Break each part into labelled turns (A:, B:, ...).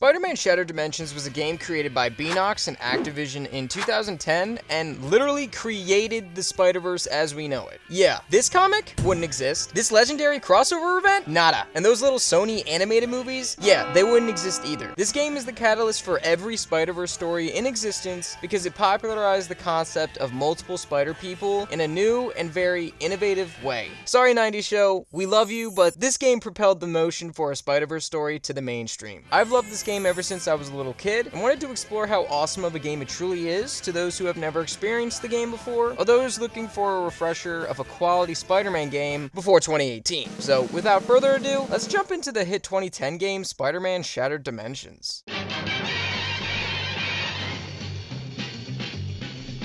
A: Spider-Man Shattered Dimensions was a game created by Beanox and Activision in 2010 and literally created the Spider-Verse as we know it. Yeah, this comic wouldn't exist. This legendary crossover event? Nada. And those little Sony animated movies? Yeah, they wouldn't exist either. This game is the catalyst for every Spider-Verse story in existence because it popularized the concept of multiple Spider people in a new and very innovative way. Sorry 90s show, we love you, but this game propelled the motion for a Spider-Verse story to the mainstream. I've loved this game ever since I was a little kid and wanted to explore how awesome of a game it truly is to those who have never experienced the game before, or those looking for a refresher of a quality Spider-Man game before 2018. So without further ado, let's jump into the hit 2010 game Spider-Man Shattered Dimensions.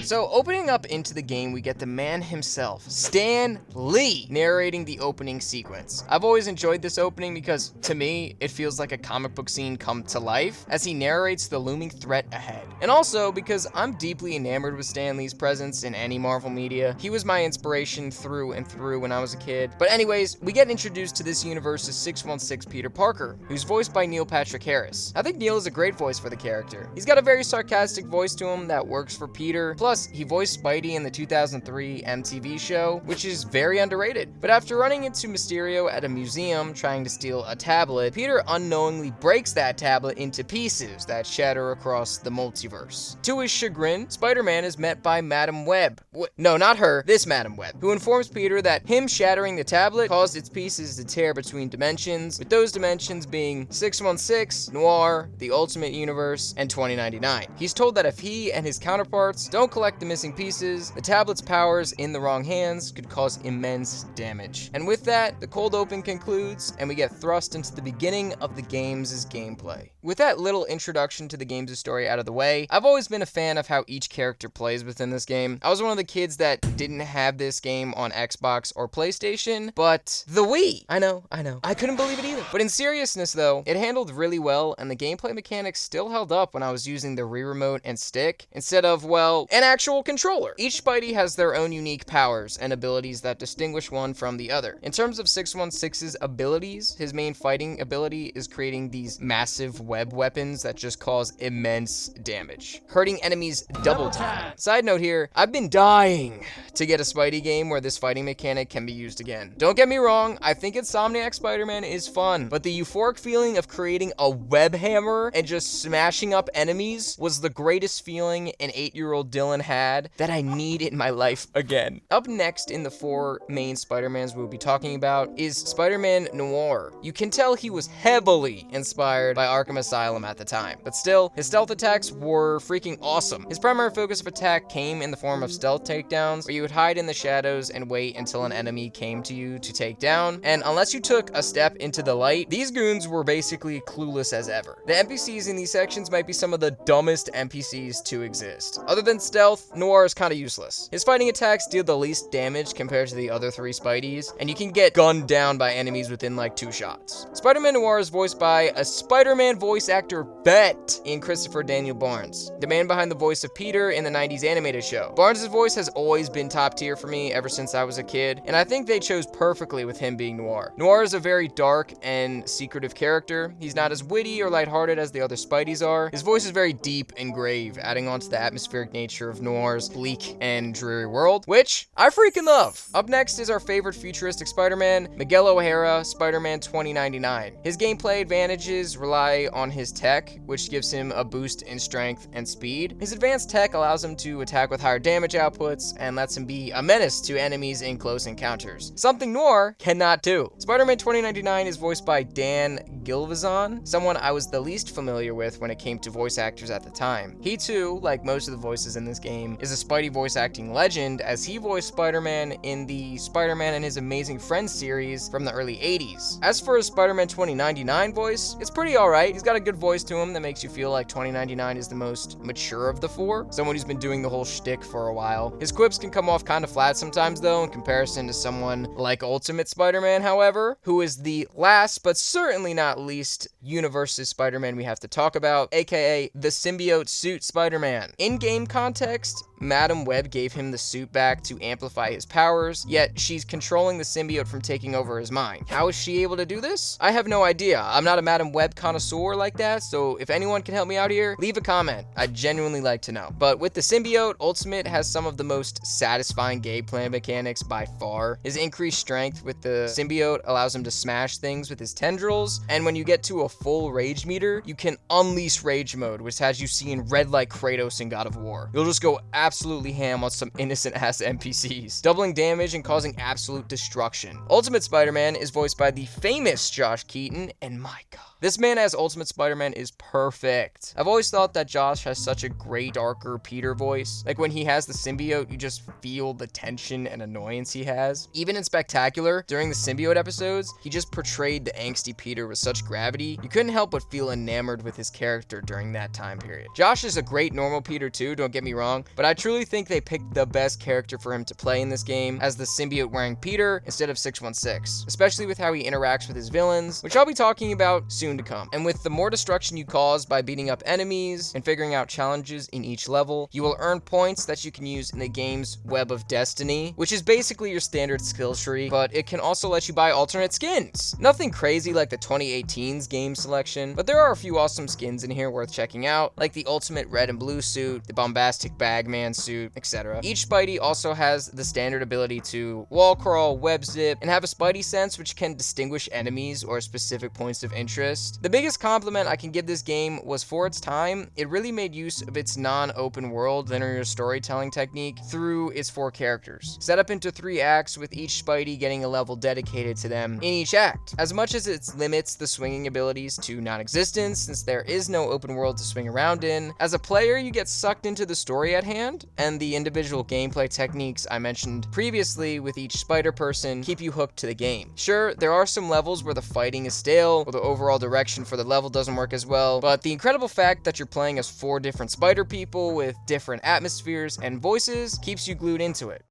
A: So, opening up into the game, we get the man himself, Stan Lee, narrating the opening sequence. I've always enjoyed this opening because, to me, it feels like a comic book scene come to life as he narrates the looming threat ahead. And also because I'm deeply enamored with Stan Lee's presence in any Marvel media. He was my inspiration through and through when I was a kid. But anyways, we get introduced to this universe's 616 Peter Parker, who's voiced by Neil Patrick Harris. I think Neil is a great voice for the character. He's got a very sarcastic voice to him that works for Peter. Plus, he voiced Spidey in the 2003 MTV show, which is very underrated. But after running into Mysterio at a museum trying to steal a tablet, Peter unknowingly breaks that tablet into pieces that shatter across the multiverse. To his chagrin, Spider-Man is met by Madam Web. No, not her, this Madam Web, who informs Peter that him shattering the tablet caused its pieces to tear between dimensions, with those dimensions being 616, Noir, the Ultimate Universe, and 2099. He's told that if he and his counterparts don't collect the missing pieces, the tablet's powers in the wrong hands could cause immense damage. And with that, the cold open concludes, and we get thrust into the beginning of the game's gameplay. With that little introduction to the game's story out of the way, I've always been a fan of how each character plays within this game. I was one of the kids that didn't have this game on Xbox or PlayStation, but the Wii! I know. I couldn't believe it either. But in seriousness though, it handled really well, and the gameplay mechanics still held up when I was using the Wii remote and stick, instead of, well, an actual controller. Each Spidey has their own unique powers and abilities that distinguish one from the other. In terms of 616's abilities, his main fighting ability is creating these massive web weapons that just cause immense damage, hurting enemies double time. Side note here, I've been dying to get a Spidey game where this fighting mechanic can be used again. Don't get me wrong, I think Insomniac Spider-Man is fun, but the euphoric feeling of creating a web hammer and just smashing up enemies was the greatest feeling an 8-year-old Dylan had that I need in my life again. Up next in the 4 main Spider-Mans we'll be talking about is Spider-Man Noir. You can tell he was heavily inspired by Arkham Asylum at the time, but still, his stealth attacks were freaking awesome. His primary focus of attack came in the form of stealth takedowns, where you would hide in the shadows and wait until an enemy came to you to take down, and unless you took a step into the light, these goons were basically clueless as ever. The NPCs in these sections might be some of the dumbest NPCs to exist. Other than stealth, Noir is kinda useless. His fighting attacks deal the least damage compared to the other 3 Spideys, and you can get gunned down by enemies within like 2 shots. Spider-Man Noir is voiced by a Spider-Man voice actor vet in Christopher Daniel Barnes, the man behind the voice of Peter in the 90s animated show. Barnes' voice has always been top tier for me ever since I was a kid, and I think they chose perfectly with him being Noir. Noir is a very dark and secretive character. He's not as witty or lighthearted as the other Spideys are. His voice is very deep and grave, adding on to the atmospheric nature of Noir's bleak and dreary world, which I freaking love. Up next is our favorite futuristic Spider-Man, Miguel O'Hara, Spider-Man 2099. His gameplay advantages rely on his tech, which gives him a boost in strength and speed. His advanced tech allows him to attack with higher damage outputs and lets him be a menace to enemies in close encounters, something Noir cannot do. Spider-Man 2099 is voiced by Dan Gilvezan, someone I was the least familiar with when it came to voice actors at the time. He too, like most of the voices in this game, is a Spidey voice acting legend, as he voiced Spider-Man in the Spider-Man and His Amazing Friends series from the early 80s. As for his Spider-Man 2099 voice, it's pretty alright. He's got a good voice to him that makes you feel like 2099 is the most mature of the 4, someone who's been doing the whole shtick for a while. His quips can come off kind of flat sometimes though, in comparison to someone like Ultimate Spider-Man, however, who is the last but certainly not least universe's Spider-Man we have to talk about, aka the symbiote suit Spider-Man. In game context, Madam Web gave him the suit back to amplify his powers, yet she's controlling the symbiote from taking over his mind. How is she able to do this? I have no idea. I'm not a Madam Web connoisseur like that, so if anyone can help me out here, leave a comment. I'd genuinely like to know. But with the symbiote, Ultimate has some of the most satisfying gameplay mechanics by far. His increased strength with the symbiote allows him to smash things with his tendrils, and when you get to a full rage meter, you can unleash rage mode, which has you seeing red like Kratos in God of War. You'll just go absolutely ham on some innocent ass NPCs, doubling damage and causing absolute destruction. Ultimate Spider-Man is voiced by the famous Josh Keaton, and my god, this man as Ultimate Spider-Man is perfect. I've always thought that Josh has such a great, darker Peter voice. Like when he has the symbiote, you just feel the tension and annoyance he has. Even in Spectacular, during the symbiote episodes, he just portrayed the angsty Peter with such gravity, you couldn't help but feel enamored with his character during that time period. Josh is a great normal Peter too, don't get me wrong, but I truly think they picked the best character for him to play in this game as the symbiote wearing Peter instead of 616, especially with how he interacts with his villains, which I'll be talking about soon to come. And with the more destruction you cause by beating up enemies and figuring out challenges in each level, you will earn points that you can use in the game's Web of Destiny, which is basically your standard skill tree, but it can also let you buy alternate skins. Nothing crazy like the 2018's game selection, but there are a few awesome skins in here worth checking out, like the ultimate red and blue suit, the bombastic bagman suit, etc. Each Spidey also has the standard ability to wall crawl, web zip, and have a Spidey sense which can distinguish enemies or specific points of interest. The biggest compliment I can give this game was for its time, it really made use of its non-open world linear storytelling technique through its 4 characters, set up into 3 acts with each Spidey getting a level dedicated to them in each act. As much as it limits the swinging abilities to non-existence, since there is no open world to swing around in, as a player you get sucked into the story at hand, and the individual gameplay techniques I mentioned previously with each spider person keep you hooked to the game. Sure, there are some levels where the fighting is stale, or the overall direction for the level doesn't work as well, but the incredible fact that you're playing as 4 different spider people with different atmospheres and voices keeps you glued into it.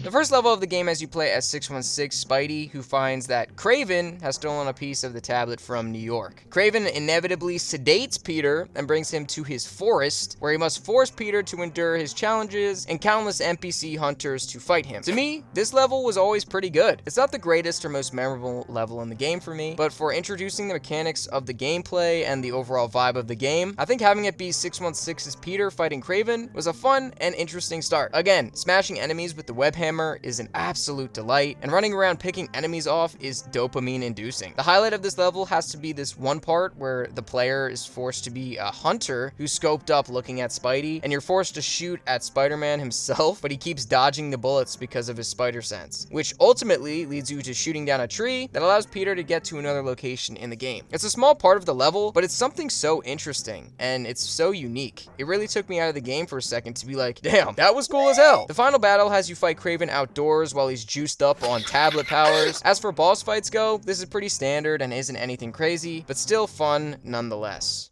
A: The first level of the game as you play as 616 Spidey, who finds that Kraven has stolen a piece of the tablet from New York. Kraven inevitably sedates Peter and brings him to his forest, where he must force Peter to endure his challenges and countless NPC hunters to fight him. To me, this level was always pretty good. It's not the greatest or most memorable level in the game for me, but for introducing the mechanics of the gameplay and the overall vibe of the game, I think having it be 616's Peter fighting Kraven was a fun and interesting start. Again, smashing enemies with the web hammer is an absolute delight, and running around picking enemies off is dopamine inducing. The highlight of this level has to be this one part where the player is forced to be a hunter who's scoped up looking at Spidey, and you're forced to shoot at Spider-Man himself, but he keeps dodging the bullets because of his spider sense, which ultimately leads you to shooting down a tree that allows Peter to get to another location in the game. It's a small part of the level, but it's something so interesting, and it's so unique. It really took me out of the game for a second to be like, damn, that was cool as hell. The final battle has you fight Kraven outdoors while he's juiced up on tablet powers. As for boss fights go, this is pretty standard and isn't anything crazy, but still fun nonetheless.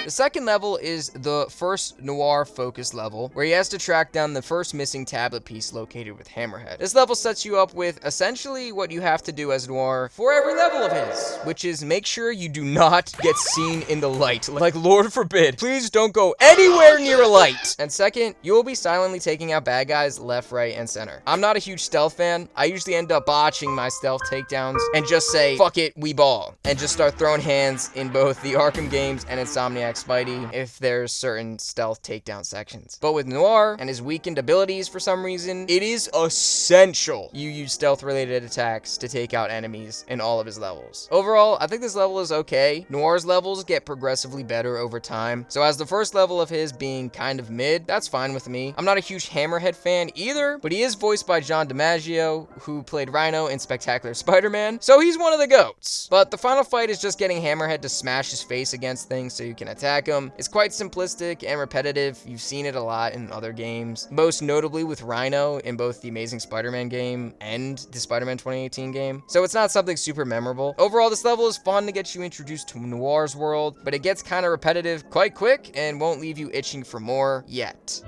A: The second level is the first Noir focus level, where he has to track down the first missing tablet piece located with Hammerhead. This level sets you up with essentially what you have to do as Noir for every level of his, which is make sure you do not get seen in the light. Like, Lord forbid, please don't go anywhere near a light. And second, you will be silently taking out bad guys left, right, and center. I'm not a huge stealth fan. I usually end up botching my stealth takedowns and just say, fuck it, we ball, and just start throwing hands in both the Arkham games and Insomniac Spidey if there's certain stealth takedown sections. But with Noir and his weakened abilities for some reason, it is essential you use stealth related attacks to take out enemies in all of his levels. Overall, I think this level is okay. Noir's levels get progressively better over time, so as the first level of his being kind of mid, that's fine with me. I'm not a huge Hammerhead fan either, but he is voiced by John DiMaggio, who played Rhino in Spectacular Spider-Man, so he's one of the GOATs. But the final fight is just getting Hammerhead to smash his face against things so you can attack him. It's quite simplistic and repetitive. You've seen it a lot in other games, most notably with Rhino in both the Amazing Spider-Man game and the Spider-Man 2018 game. So it's not something super memorable. Overall, this level is fun to get you introduced to Noir's world, but it gets kind of repetitive quite quick and won't leave you itching for more yet.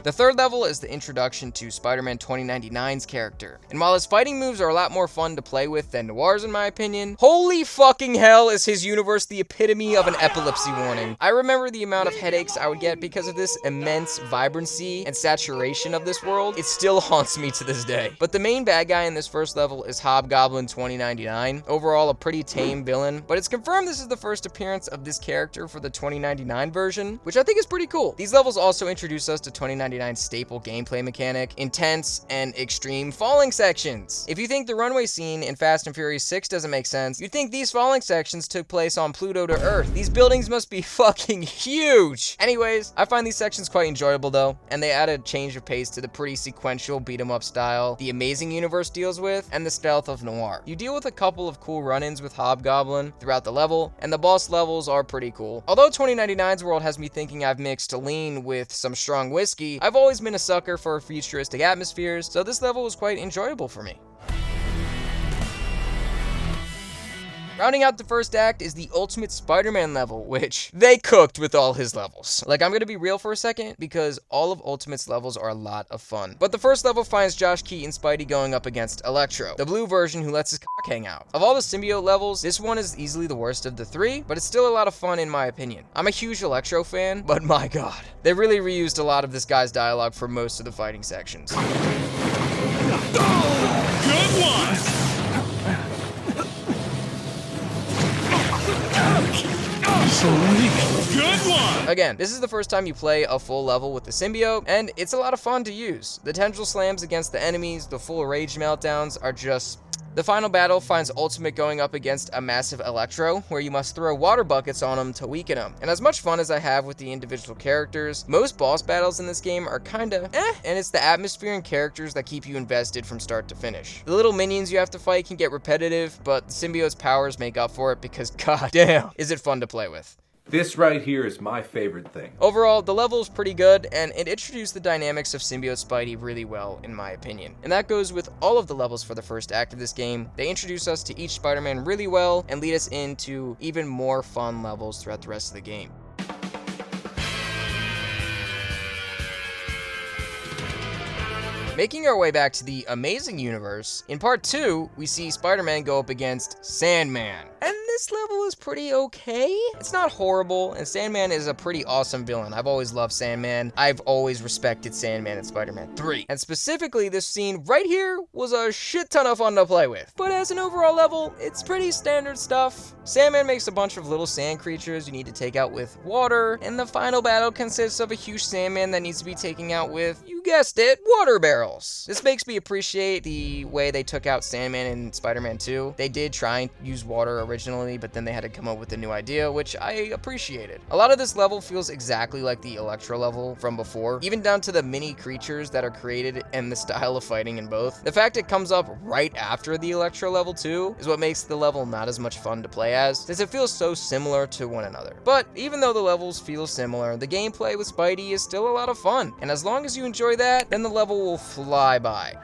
A: The third level is the introduction to Spider-Man 2099's character. And while his fighting moves are a lot more fun to play with than Noir's in my opinion, holy fucking hell is his universe the epitome of an epilepsy warning. I remember the amount of headaches I would get because of this immense vibrancy and saturation of this world. It still haunts me to this day. But the main bad guy in this first level is Hobgoblin 2099. Overall, a pretty tame villain, but it's confirmed this is the first appearance of this character for the 2099 version, which I think is pretty cool. These levels also introduce us to 2099's staple gameplay mechanic, intense and extreme falling sections. If you think the runway scene in Fast and Furious 6 doesn't make sense, you'd think these falling sections took place on Pluto to Earth. These buildings must be fucking huge. Anyways, I find these sections quite enjoyable though, and they add a change of pace to the pretty sequential beat 'em up style the amazing universe deals with, and the stealth of Noir. You deal with a couple of cool run-ins with Hobgoblin throughout the level, and the boss levels are pretty cool. Although 2099's world has me thinking I've mixed lean with some strong whiskey, I've always been a sucker for futuristic atmospheres, so this level was quite enjoyable for me. Rounding out the first act is the Ultimate Spider-Man level, which they cooked with all his levels. Like, I'm gonna be real for a second, because all of Ultimate's levels are a lot of fun. But the first level finds Josh Keaton Spidey going up against Electro, the blue version who lets his cock hang out. Of all the symbiote levels, this one is easily the worst of the three, but it's still a lot of fun in my opinion. I'm a huge Electro fan, but my god, they really reused a lot of this guy's dialogue for most of the fighting sections.
B: Good one! So weak. Good one!
A: Again, this is the first time you play a full level with the symbiote, and it's a lot of fun to use. The tendril slams against the enemies, the full rage meltdowns are just... The final battle finds Ultimate going up against a massive Electro, where you must throw water buckets on him to weaken him. And as much fun as I have with the individual characters, most boss battles in this game are kinda and it's the atmosphere and characters that keep you invested from start to finish. The little minions you have to fight can get repetitive, but the symbiote's powers make up for it because goddamn, is it fun to play with.
C: This right here is my favorite thing.
A: Overall, the level is pretty good, and it introduced the dynamics of Symbiote Spidey really well, in my opinion. And that goes with all of the levels for the first act of this game. They introduce us to each Spider-Man really well, and lead us into even more fun levels throughout the rest of the game. Making our way back to the Amazing Universe, in Part 2, we see Spider-Man go up against Sandman. And this level is pretty okay. It's not horrible, and Sandman is a pretty awesome villain. I've always loved Sandman. I've always respected Sandman in Spider-Man 3. And specifically, this scene right here was a shit ton of fun to play with. But as an overall level, it's pretty standard stuff. Sandman makes a bunch of little sand creatures you need to take out with water, and the final battle consists of a huge Sandman that needs to be taken out with, you guessed it, water barrels. This makes me appreciate the way they took out Sandman in Spider-Man 2. They did try and use water originally, but then they had to come up with a new idea, which I appreciated. A lot of this level feels exactly like the Electro level from before, even down to the mini creatures that are created and the style of fighting in both. The fact it comes up right after the Electro level too is what makes the level not as much fun to play as, since it feels so similar to one another. But even though the levels feel similar, the gameplay with Spidey is still a lot of fun, and as long as you enjoy that, then the level will fly by.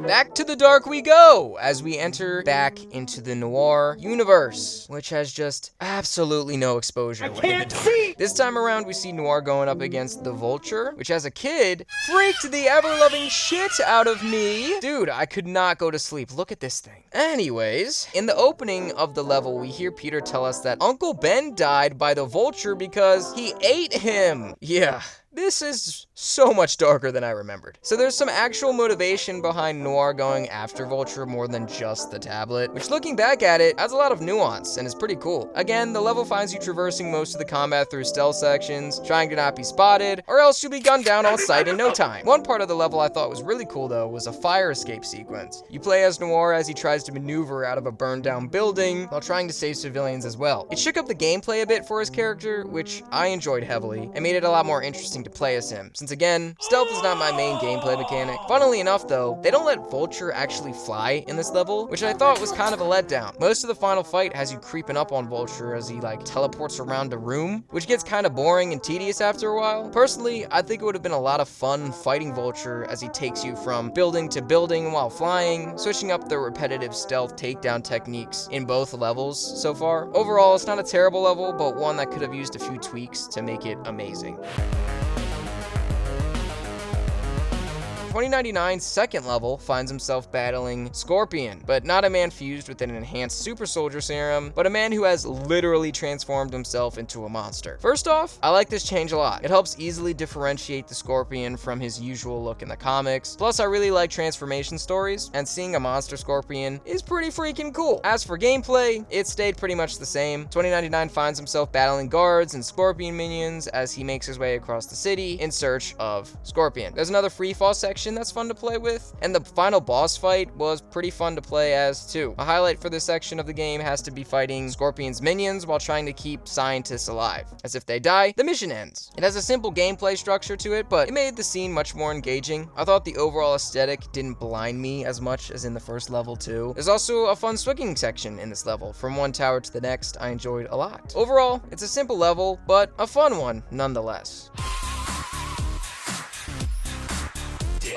A: Back to the dark we go, as we enter back into the Noir universe, which has just absolutely no exposure. I can't see! This time around, we see Noir going up against the Vulture, which as a kid, freaked the ever-loving shit out of me. Dude, I could not go to sleep. Look at this thing. Anyways, in the opening of the level, we hear Peter tell us that Uncle Ben died by the Vulture because he ate him. Yeah. This is so much darker than I remembered. So there's some actual motivation behind Noir going after Vulture more than just the tablet, which looking back at it, adds a lot of nuance and is pretty cool. Again, the level finds you traversing most of the combat through stealth sections, trying to not be spotted, or else you'll be gunned down on sight in no time. One part of the level I thought was really cool though was a fire escape sequence. You play as Noir as he tries to maneuver out of a burned down building while trying to save civilians as well. It shook up the gameplay a bit for his character, which I enjoyed heavily, and made it a lot more interesting interesting to play as him, since again, stealth is not my main gameplay mechanic. Funnily enough though, they don't let Vulture actually fly in this level, which I thought was kind of a letdown. Most of the final fight has you creeping up on Vulture as he like teleports around a room, which gets kind of boring and tedious after a while. Personally, I think it would have been a lot of fun fighting Vulture as he takes you from building to building while flying, switching up the repetitive stealth takedown techniques in both levels so far. Overall, it's not a terrible level, but one that could have used a few tweaks to make it amazing. 2099's second level finds himself battling Scorpion, but not a man fused with an enhanced super soldier serum, but a man who has literally transformed himself into a monster. First off, I like this change a lot. It helps easily differentiate the Scorpion from his usual look in the comics. Plus, I really like transformation stories, and seeing a monster Scorpion is pretty freaking cool. As for gameplay, it stayed pretty much the same. 2099 finds himself battling guards and Scorpion minions as he makes his way across the city in search of Scorpion. There's another free fall section that's fun to play with, and the final boss fight was pretty fun to play as too. A highlight for this section of the game has to be fighting Scorpion's minions while trying to keep scientists alive, as if they die, the mission ends. It has a simple gameplay structure to it, but it made the scene much more engaging. I thought the overall aesthetic didn't blind me as much as in the first level too. There's also a fun swinging section in this level. From one tower to the next, I enjoyed a lot. Overall, it's a simple level, but a fun one nonetheless.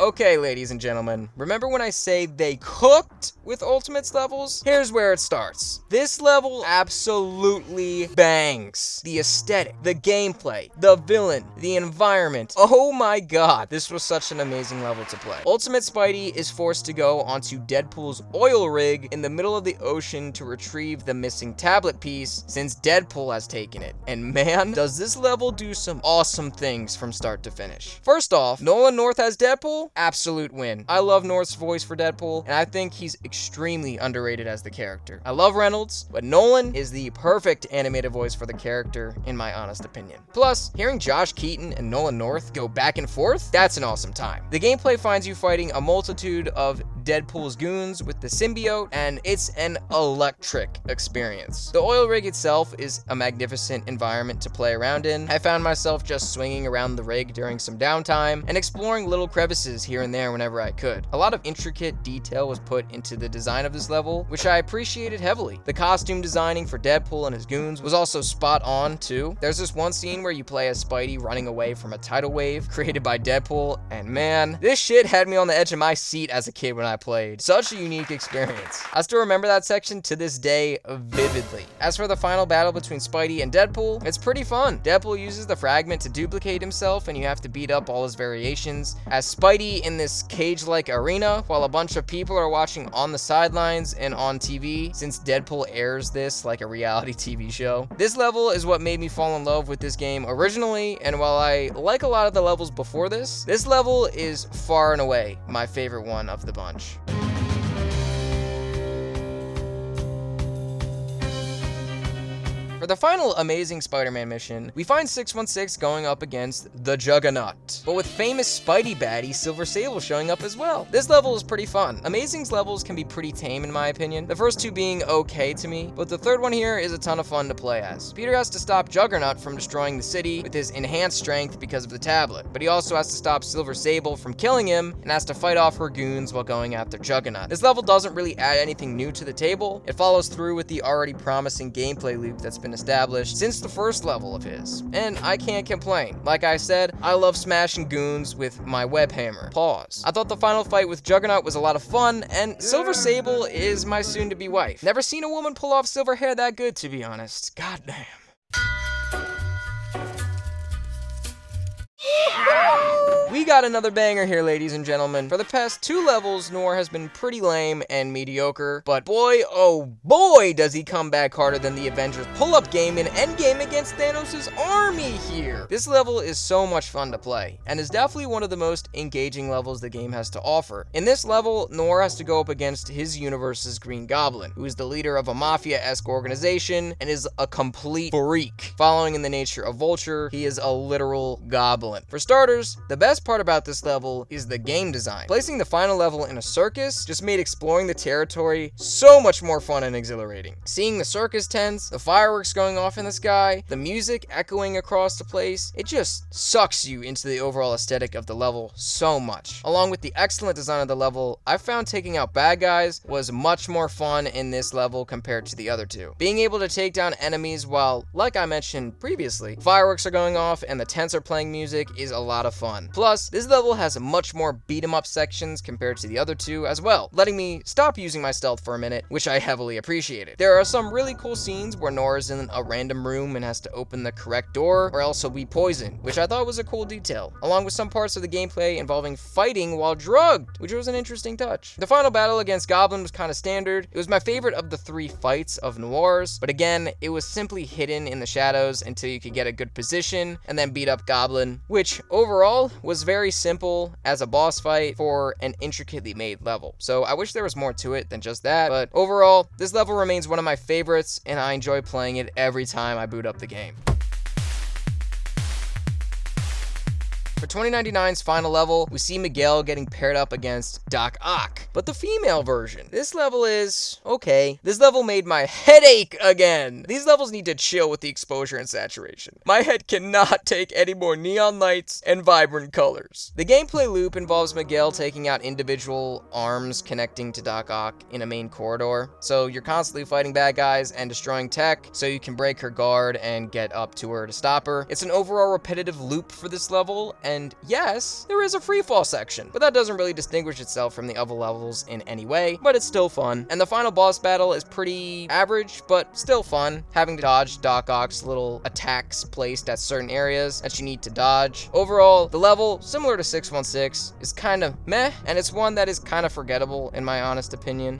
A: Okay, ladies and gentlemen, remember when I say they cooked with Ultimates levels? Here's where it starts. This level absolutely bangs. The aesthetic, the gameplay, the villain, the environment. Oh my god, this was such an amazing level to play. Ultimate Spidey is forced to go onto Deadpool's oil rig in the middle of the ocean to retrieve the missing tablet piece since Deadpool has taken it. And man, does this level do some awesome things from start to finish. First off, Nolan North as Deadpool, absolute win. I love North's voice for Deadpool, and I think he's extremely underrated as the character. I love Reynolds, but Nolan is the perfect animated voice for the character, in my honest opinion. Plus, hearing Josh Keaton and Nolan North go back and forth, that's an awesome time. The gameplay finds you fighting a multitude of Deadpool's goons with the symbiote, and it's an electric experience. The oil rig itself is a magnificent environment to play around in. I found myself just swinging around the rig during some downtime and exploring little crevices here and there whenever I could. A lot of intricate detail was put into the design of this level, which I appreciated heavily. The costume designing for Deadpool and his goons was also spot on too. There's this one scene where you play as Spidey running away from a tidal wave created by Deadpool, and man, this shit had me on the edge of my seat as a kid when I played. Such a unique experience. I still remember that section to this day vividly. As for the final battle between Spidey and Deadpool, it's pretty fun. Deadpool uses the fragment to duplicate himself, and you have to beat up all his variations as Spidey in this cage-like arena while a bunch of people are watching on the sidelines and on TV, since Deadpool airs this like a reality TV show. This level is what made me fall in love with this game originally, and while I like a lot of the levels before this level is far and away my favorite one of the bunch. For the final Amazing Spider-Man mission, we find 616 going up against the Juggernaut, but with famous Spidey baddie Silver Sable showing up as well. This level is pretty fun. Amazing's levels can be pretty tame in my opinion, the first two being okay to me, but the third one here is a ton of fun to play as. Peter has to stop Juggernaut from destroying the city with his enhanced strength because of the tablet, but he also has to stop Silver Sable from killing him and has to fight off her goons while going after Juggernaut. This level doesn't really add anything new to the table. It follows through with the already promising gameplay loop that's been established since the first level of his, and I can't complain. Like I said, I love smashing goons with my web hammer. Pause. I thought the final fight with Juggernaut was a lot of fun, and Silver Sable is my soon-to-be wife. Never seen a woman pull off silver hair that good, to be honest. God damn. We got another banger here, ladies and gentlemen. For the past two levels, Noir has been pretty lame and mediocre, but boy, oh boy, does he come back harder than the Avengers pull-up game in Endgame against Thanos' army here. This level is so much fun to play, and is definitely one of the most engaging levels the game has to offer. In this level, Noir has to go up against his universe's Green Goblin, who is the leader of a mafia-esque organization and is a complete freak. Following in the nature of Vulture, he is a literal goblin. For starters, the best part about this level is the game design. Placing the final level in a circus just made exploring the territory so much more fun and exhilarating. Seeing the circus tents, the fireworks going off in the sky, the music echoing across the place, it just sucks you into the overall aesthetic of the level so much. Along with the excellent design of the level, I found taking out bad guys was much more fun in this level compared to the other two. Being able to take down enemies while, like I mentioned previously, fireworks are going off and the tents are playing music is a lot of fun. Plus, this level has much more beat 'em up sections compared to the other two as well, letting me stop using my stealth for a minute, which I heavily appreciated. There are some really cool scenes where Noir is in a random room and has to open the correct door or else he'll be poisoned, which I thought was a cool detail, along with some parts of the gameplay involving fighting while drugged, which was an interesting touch. The final battle against Goblin was kind of standard. It was my favorite of the 3 fights of Noir's, but again, it was simply hidden in the shadows until you could get a good position and then beat up Goblin, which overall was very simple as a boss fight for an intricately made level. So I wish there was more to it than just that, but overall, this level remains one of my favorites and I enjoy playing it every time I boot up the game. For 2099's final level, we see Miguel getting paired up against Doc Ock, but the female version. This level is okay. This level made my head ache again. These levels need to chill with the exposure and saturation. My head cannot take any more neon lights and vibrant colors. The gameplay loop involves Miguel taking out individual arms connecting to Doc Ock in a main corridor. So you're constantly fighting bad guys and destroying tech so you can break her guard and get up to her to stop her. It's an overall repetitive loop for this level, and yes, there is a freefall section, but that doesn't really distinguish itself from the other levels in any way, but it's still fun. And the final boss battle is pretty average, but still fun, having to dodge Doc Ock's little attacks placed at certain areas that you need to dodge. Overall, the level, similar to 616, is kind of meh, and it's one that is kind of forgettable in my honest opinion.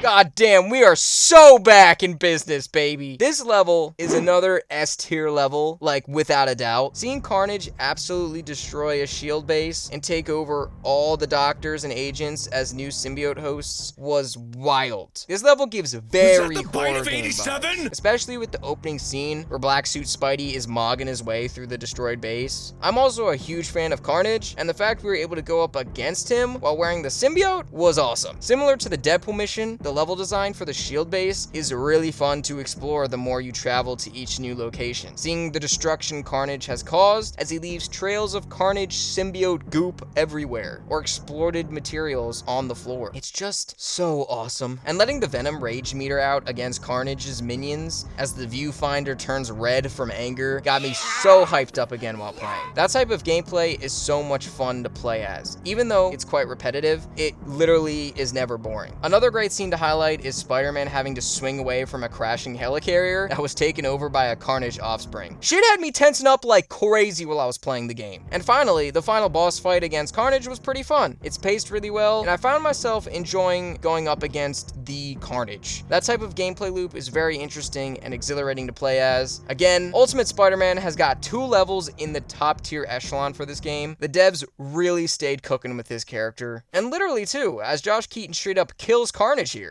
A: God damn, we are so back in business, baby. This level is another S tier level, like without a doubt. Seeing Carnage absolutely destroy a shield base and take over all the doctors and agents as new symbiote hosts was wild. This level gives very horror game vibes, especially with the opening scene where Black Suit Spidey is mogging his way through the destroyed base. I'm also a huge fan of Carnage, and the fact we were able to go up against him while wearing the symbiote was awesome. Similar to the Deadpool mission, the level design for the shield base is really fun to explore the more you travel to each new location. Seeing the destruction Carnage has caused as he leaves trails of Carnage symbiote goop everywhere or exploded materials on the floor. It's just so awesome. And letting the Venom rage meter out against Carnage's minions as the viewfinder turns red from anger got me so hyped up again while playing. That type of gameplay is so much fun to play as. Even though it's quite repetitive, it literally is never boring. Another great scene to highlight is Spider-Man having to swing away from a crashing helicarrier that was taken over by a Carnage offspring. Shit had me tensing up like crazy while I was playing the game. And finally, the final boss fight against Carnage was pretty fun. It's paced really well, and I found myself enjoying going up against the Carnage. That type of gameplay loop is very interesting and exhilarating to play as. Again, Ultimate Spider-Man has got 2 levels in the top tier echelon for this game. The devs really stayed cooking with this character. And literally too, as Josh Keaton straight up kills Carnage here.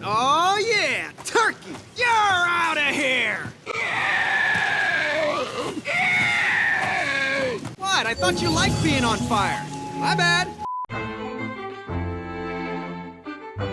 D: Oh yeah, turkey, you're out of here! What? I thought you liked being on fire. My bad.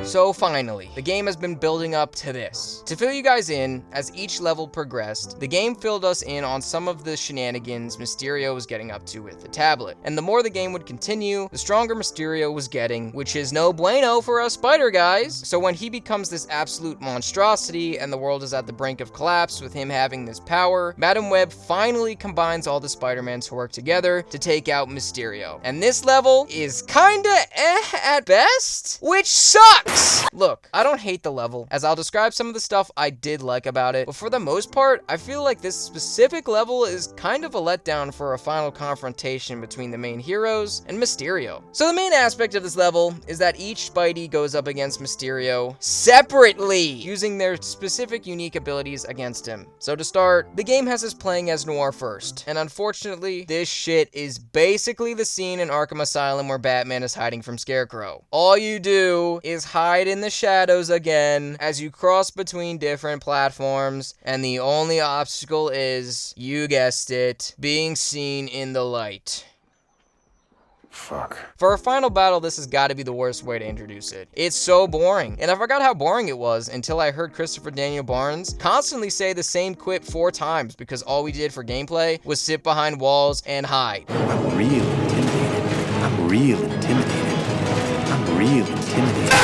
A: So finally, the game has been building up to this. To fill you guys in, as each level progressed, the game filled us in on some of the shenanigans Mysterio was getting up to with the tablet. And the more the game would continue, the stronger Mysterio was getting, which is no bueno for us spider guys. So when he becomes this absolute monstrosity and the world is at the brink of collapse with him having this power, Madam Web finally combines all the Spider-Man to work together to take out Mysterio. And this level is kinda at best, which sucks! Look, I don't hate the level, as I'll describe some of the stuff I did like about it, but for the most part, I feel like this specific level is kind of a letdown for a final confrontation between the main heroes and Mysterio. So the main aspect of this level is that each Spidey goes up against Mysterio separately, using their specific unique abilities against him. So to start, the game has us playing as Noir first, and unfortunately, this shit is basically the scene in Arkham Asylum where Batman is hiding from Scarecrow. All you do is hide hide in the shadows again as you cross between different platforms, and the only obstacle is, you guessed it, being seen in the light.
C: Fuck.
A: For our final battle, this has got to be the worst way to introduce it. It's so boring, and I forgot how boring it was until I heard Christopher Daniel Barnes constantly say the same quip 4 times because all we did for gameplay was sit behind walls and hide.
E: I'm real intimidated. I'm real intimidated. I'm real intimidated.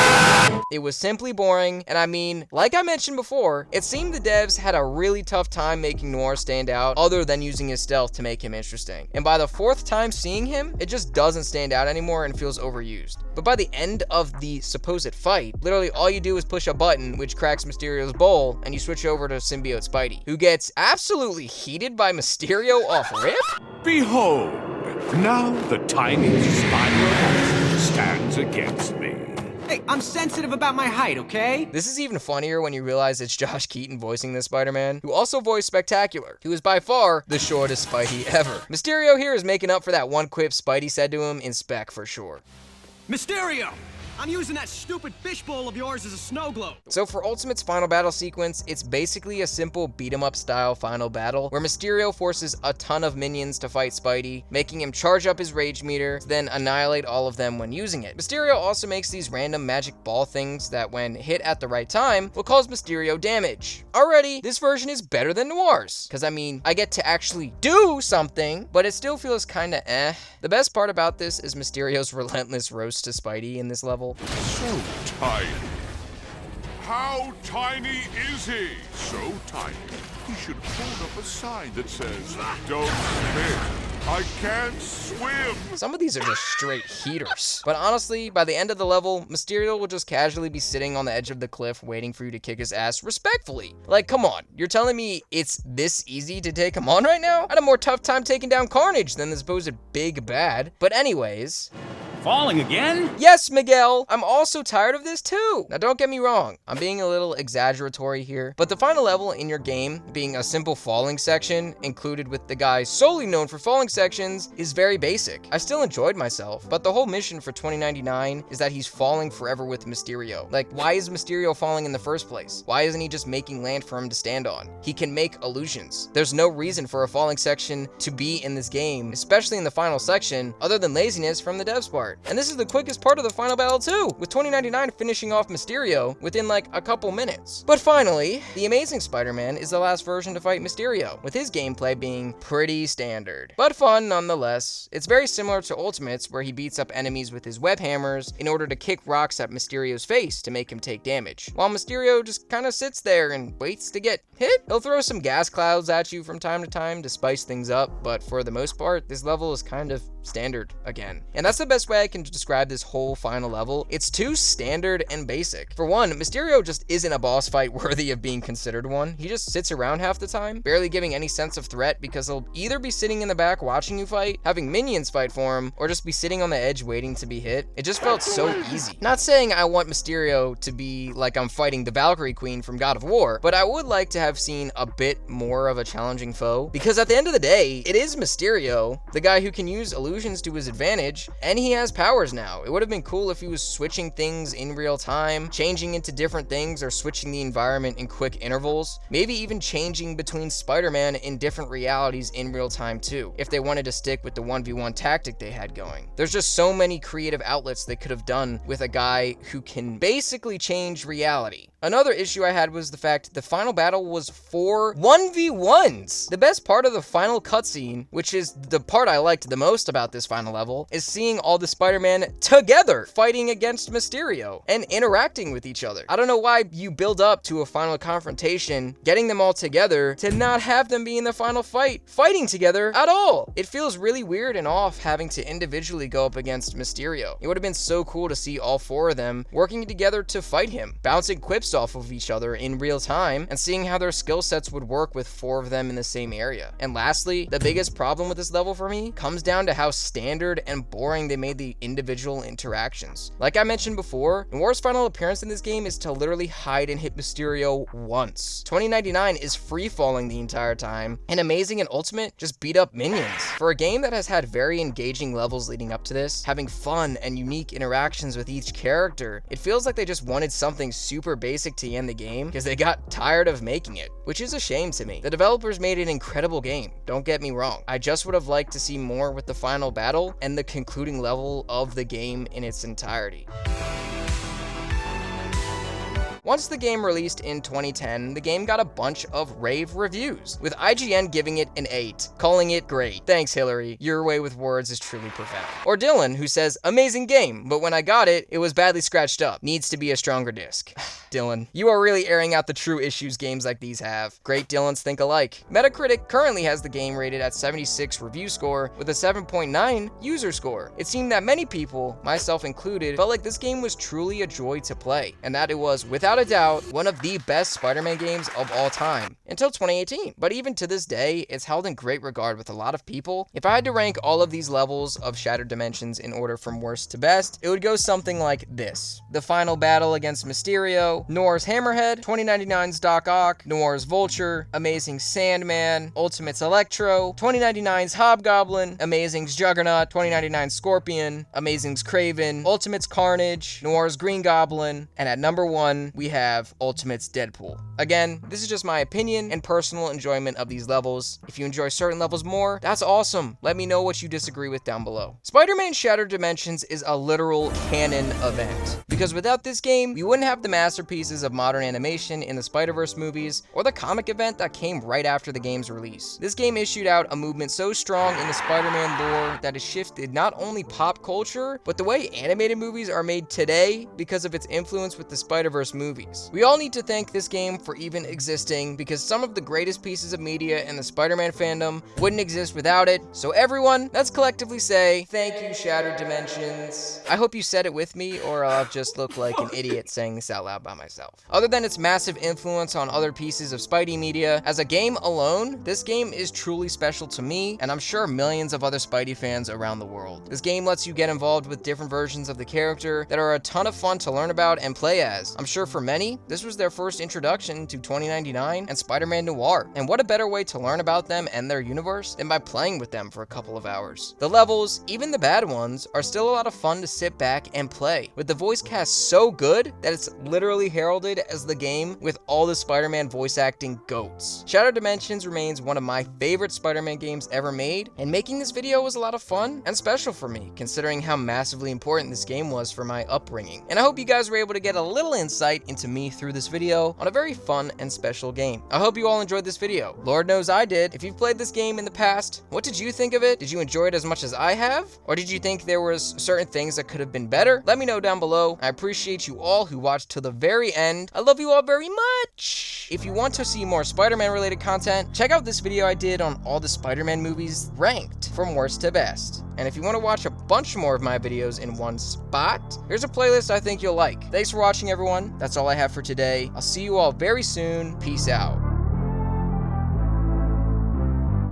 A: It was simply boring, and I mean, like I mentioned before, it seemed the devs had a really tough time making Noir stand out other than using his stealth to make him interesting. And by the 4th time seeing him, it just doesn't stand out anymore and feels overused. But by the end of the supposed fight, literally all you do is push a button which cracks Mysterio's bowl, and you switch over to symbiote Spidey, who gets absolutely heated by Mysterio off rip?
B: Behold, now the tiny spider stands against me.
D: Hey, I'm sensitive about my height, okay?
A: This is even funnier when you realize it's Josh Keaton voicing this Spider-Man, who also voiced Spectacular, who is by far the shortest Spidey ever. Mysterio here is making up for that one quip Spidey said to him in Spec for sure.
D: Mysterio! I'm using that stupid fishbowl of yours as a snow globe.
A: So for Ultimate's final battle sequence, it's basically a simple beat-em-up style final battle where Mysterio forces a ton of minions to fight Spidey, making him charge up his rage meter, then annihilate all of them when using it. Mysterio also makes these random magic ball things that when hit at the right time will cause Mysterio damage. Already, this version is better than Noir's, because I mean, I get to actually do something, but it still feels kinda eh. The best part about this is Mysterio's relentless roast to Spidey in this level.
B: So tiny. How tiny is he? So tiny. He should hold up a sign that says, "Don't spit. I can't swim."
A: Some of these are just straight heaters. But honestly, by the end of the level, Mysterio will just casually be sitting on the edge of the cliff waiting for you to kick his ass respectfully. Like, come on, you're telling me it's this easy to take him on right now? I had a more tough time taking down Carnage than the supposed big bad. But anyways...
F: Falling again?
A: Yes, Miguel! I'm also tired of this too! Now don't get me wrong, I'm being a little exaggeratory here, but the final level in your game, being a simple falling section, included with the guy solely known for falling sections, is very basic. I still enjoyed myself, but the whole mission for 2099 is that he's falling forever with Mysterio. Like, why is Mysterio falling in the first place? Why isn't he just making land for him to stand on? He can make illusions. There's no reason for a falling section to be in this game, especially in the final section, other than laziness from the devs part. And this is the quickest part of the final battle too, with 2099 finishing off Mysterio within like a couple minutes. But finally, the Amazing Spider-Man is the last version to fight Mysterio, with his gameplay being pretty standard, but fun nonetheless. It's very similar to Ultimates, where he beats up enemies with his web hammers in order to kick rocks at Mysterio's face to make him take damage, while Mysterio just kind of sits there and waits to get hit. He'll throw some gas clouds at you from time to time to spice things up, but for the most part, this level is kind of standard again. And that's the best way I can describe this whole final level. It's too standard and basic. For one, Mysterio just isn't a boss fight worthy of being considered one. He just sits around half the time, barely giving any sense of threat because he'll either be sitting in the back watching you fight, having minions fight for him, or just be sitting on the edge waiting to be hit. It just felt so easy. Not saying I want Mysterio to be like I'm fighting the Valkyrie Queen from God of War, but I would like to have seen a bit more of a challenging foe, because at the end of the day, it is Mysterio, the guy who can use illusions to his advantage, and he has powers now. It would have been cool if he was switching things in real time, changing into different things, or switching the environment in quick intervals, maybe even changing between Spider-Man in different realities in real time too, if they wanted to stick with the 1v1 tactic they had going. There's just so many creative outlets they could have done with a guy who can basically change reality. Another issue I had was the fact the final battle was 4 1v1s. The best part of the final cutscene, which is the part I liked the most about this final level, is seeing all the Spider-Man together fighting against Mysterio and interacting with each other. I don't know why you build up to a final confrontation, getting them all together, to not have them be in the final fight, fighting together at all. It feels really weird and off having to individually go up against Mysterio. It would have been so cool to see all 4 of them working together to fight him, bouncing quips based off of each other in real time and seeing how their skill sets would work with 4 of them in the same area. And lastly, the biggest problem with this level for me comes down to how standard and boring they made the individual interactions. Like I mentioned before, Noir's final appearance in this game is to literally hide and hit Mysterio once. 2099 is free-falling the entire time, and Amazing and Ultimate just beat up minions. For a game that has had very engaging levels leading up to this, having fun and unique interactions with each character, it feels like they just wanted something super basic to end the game because they got tired of making it, which is a shame to me. The developers made an incredible game, don't get me wrong. I just would have liked to see more with the final battle and the concluding level of the game in its entirety. Once the game released in 2010, the game got a bunch of rave reviews, with IGN giving it an 8, calling it great. Thanks, Hillary. Your way with words is truly profound. Or Dylan, who says, amazing game, but when I got it, it was badly scratched up. Needs to be a stronger disc. Dylan, you are really airing out the true issues games like these have. Great Dylans think alike. Metacritic currently has the game rated at 76 review score with a 7.9 user score. It seemed that many people, myself included, felt like this game was truly a joy to play, and that it was, without a doubt, one of the best Spider-Man games of all time, until 2018. But even to this day, it's held in great regard with a lot of people. If I had to rank all of these levels of Shattered Dimensions in order from worst to best, it would go something like this: the final battle against Mysterio, Noir's Hammerhead, 2099's Doc Ock, Noir's Vulture, Amazing's Sandman, Ultimate's Electro, 2099's Hobgoblin, Amazing's Juggernaut, 2099's Scorpion, Amazing's Kraven, Ultimate's Carnage, Noir's Green Goblin, and at number 1, we have Ultimate's Deadpool. Again, this is just my opinion and personal enjoyment of these levels. If you enjoy certain levels more, that's awesome. Let me know what you disagree with down below. Spider-Man Shattered Dimensions is a literal canon event, because without this game, we wouldn't have the masterpieces of modern animation in the Spider-Verse movies or the comic event that came right after the game's release. This game issued out a movement so strong in the Spider-Man lore that it shifted not only pop culture, but the way animated movies are made today because of its influence with the Spider-Verse movies. We all need to thank this game for even existing, because some of the greatest pieces of media in the Spider-Man fandom wouldn't exist without it. So everyone, let's collectively say, thank you, Shattered Dimensions. I hope you said it with me, or I'll just look like an idiot saying this out loud by myself. Other than its massive influence on other pieces of Spidey media, as a game alone, this game is truly special to me, and I'm sure millions of other Spidey fans around the world. This game lets you get involved with different versions of the character that are a ton of fun to learn about and play as. I'm sure for many, this was their first introduction to 2099 and Spider-Man Noir, and what a better way to learn about them and their universe than by playing with them for a couple of hours. The levels, even the bad ones, are still a lot of fun to sit back and play, with the voice cast so good that it's literally heralded as the game with all the Spider-Man voice acting goats. Shattered Dimensions remains one of my favorite Spider-Man games ever made, and making this video was a lot of fun and special for me, considering how massively important this game was for my upbringing. And I hope you guys were able to get a little insight into me through this video on a very fun and special game. I hope you all enjoyed this video. Lord knows I did. If you've played this game in the past, what did you think of it? Did you enjoy it as much as I have? Or did you think there was certain things that could have been better? Let me know down below. I appreciate you all who watched till the very end. I love you all very much. If you want to see more Spider-Man related content, check out this video I did on all the Spider-Man movies ranked from worst to best. And if you want to watch a bunch more of my videos in one spot, here's a playlist I think you'll like. Thanks for watching, everyone. That's all I have for today. I'll see you all very soon. Peace out.